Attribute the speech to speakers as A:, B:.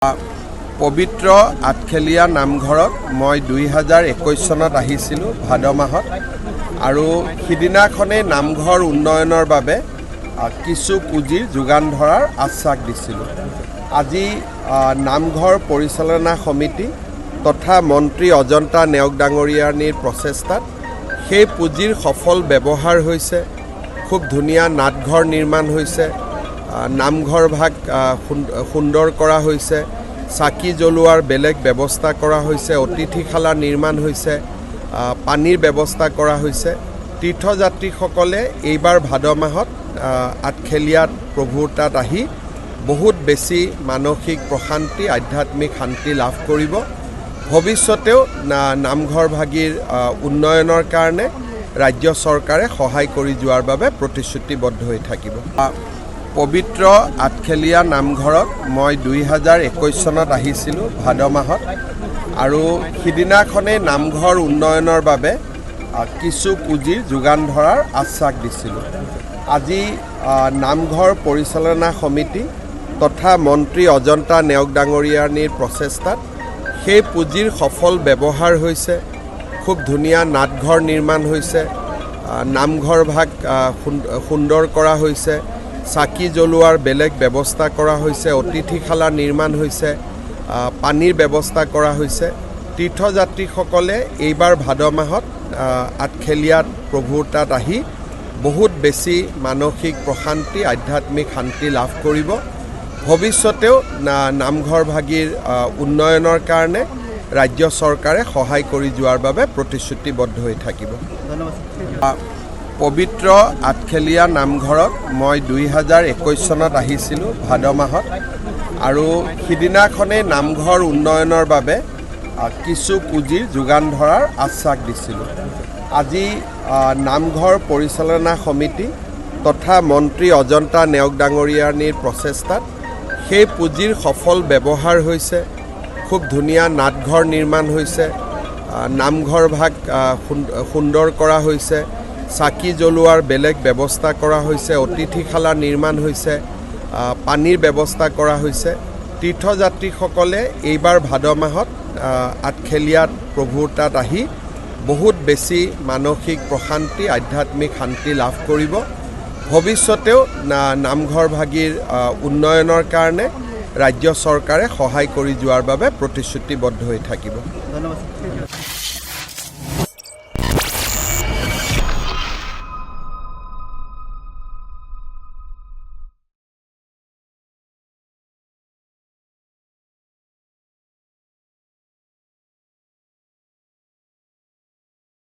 A: পবিত্ৰ আঠখেলীয়া নামঘৰত মই 2021 চনত আহিছিলোঁ ভাদ মাহত আৰু সিদিনাখনেই নামঘৰ উন্নয়নৰ বাবে কিছু পুঁজিৰ যোগান ধৰাৰ আশ্বাস দিছিলোঁ। আজি নামঘৰ পৰিচালনা সমিতি তথা মন্ত্ৰী অজন্তা নেওগ ডাঙৰীয়ানীৰ প্ৰচেষ্টাত সেই পুঁজিৰ সফল ব্যৱহাৰ হৈছে। খুব ধুনীয়া নাটঘৰ নিৰ্মাণ হৈছে, নামঘৰ ভাগ সুন্দৰ কৰা হৈছে, চাকি জ্বলোৱাৰ বেলেগ ব্যৱস্থা কৰা হৈছে, অতিথিশালা নিৰ্মাণ হৈছে, পানীৰ ব্যৱস্থা কৰা হৈছে। তীৰ্থযাত্ৰীসকলে এইবাৰ ভাদ মাহত আঠখেলীয়াত প্ৰভুৰ তাত আহি বহুত বেছি মানসিক প্ৰশান্তি, আধ্যাত্মিক শান্তি লাভ কৰিব। ভৱিষ্যতেও নামঘৰ ভাগিৰ উন্নয়নৰ কাৰণে ৰাজ্য চৰকাৰে সহায় কৰি যোৱাৰ বাবে প্ৰতিশ্ৰুতিবদ্ধ হৈ থাকিব। পবিত্ৰ আঠখেলীয়া নামঘৰত মই 2021 চনত আহিছিলোঁ ভাদ মাহত আৰু সিদিনাখনেই নামঘৰ উন্নয়নৰ বাবে কিছু পুঁজিৰ যোগান ধৰাৰ আশ্বাস দিছিলোঁ। আজি নামঘৰ পৰিচালনা সমিতি তথা মন্ত্ৰী অজন্তা নেওগ ডাঙৰীয়ানীৰ প্ৰচেষ্টাত সেই পুঁজিৰ সফল ব্যৱহাৰ হৈছে। খুব ধুনীয়া নাটঘৰ নিৰ্মাণ হৈছে, নামঘৰ ভাগ সুন্দৰ কৰা হৈছে, চাকি জ্বলোৱাৰ বেলেগ ব্যৱস্থা কৰা হৈছে, অতিথিশালা নিৰ্মাণ হৈছে, পানীৰ ব্যৱস্থা কৰা হৈছে। তীৰ্থযাত্ৰীসকলে এইবাৰ ভাদ মাহত আঠখেলীয়াত প্ৰভুৰ তাত আহি বহুত বেছি মানসিক প্ৰশান্তি, আধ্যাত্মিক শান্তি লাভ কৰিব। ভৱিষ্যতেও নামঘৰ ভাগিৰ উন্নয়নৰ কাৰণে ৰাজ্য চৰকাৰে সহায় কৰি যোৱাৰ বাবে প্ৰতিশ্ৰুতিবদ্ধ হৈ থাকিব। পবিত্ৰ আঠখেলীয়া নামঘৰত মই 2021 চনত আহিছিলোঁ ভাদ মাহত আৰু সিদিনাখনেই নামঘৰ উন্নয়নৰ বাবে কিছু পুঁজিৰ যোগান ধৰাৰ আশ্বাস দিছিলোঁ। আজি নামঘৰ পৰিচালনা সমিতি তথা মন্ত্ৰী অজন্তা নেওগ ডাঙৰীয়ানীৰ প্ৰচেষ্টাত সেই পুঁজিৰ সফল ব্যৱহাৰ হৈছে। খুব ধুনীয়া নাটঘৰ নিৰ্মাণ হৈছে, নামঘৰ ভাগ সুন্দৰ কৰা হৈছে, চাকি জ্বলোৱাৰ বেলেগ ব্যৱস্থা কৰা হৈছে, অতিথিশালা নিৰ্মাণ হৈছে, পানীৰ ব্যৱস্থা কৰা হৈছে। তীৰ্থযাত্ৰীসকলে এইবাৰ ভাদ মাহত আঠখেলীয়াত প্ৰভুৰ তাত আহি বহুত বেছি মানসিক প্ৰশান্তি, আধ্যাত্মিক শান্তি লাভ কৰিব। ভৱিষ্যতেও নামঘৰ ভাগিৰ উন্নয়নৰ কাৰণে ৰাজ্য চৰকাৰে সহায় কৰি যোৱাৰ বাবে প্ৰতিশ্ৰুতিবদ্ধ হৈ থাকিব।
B: ধন্যবাদ।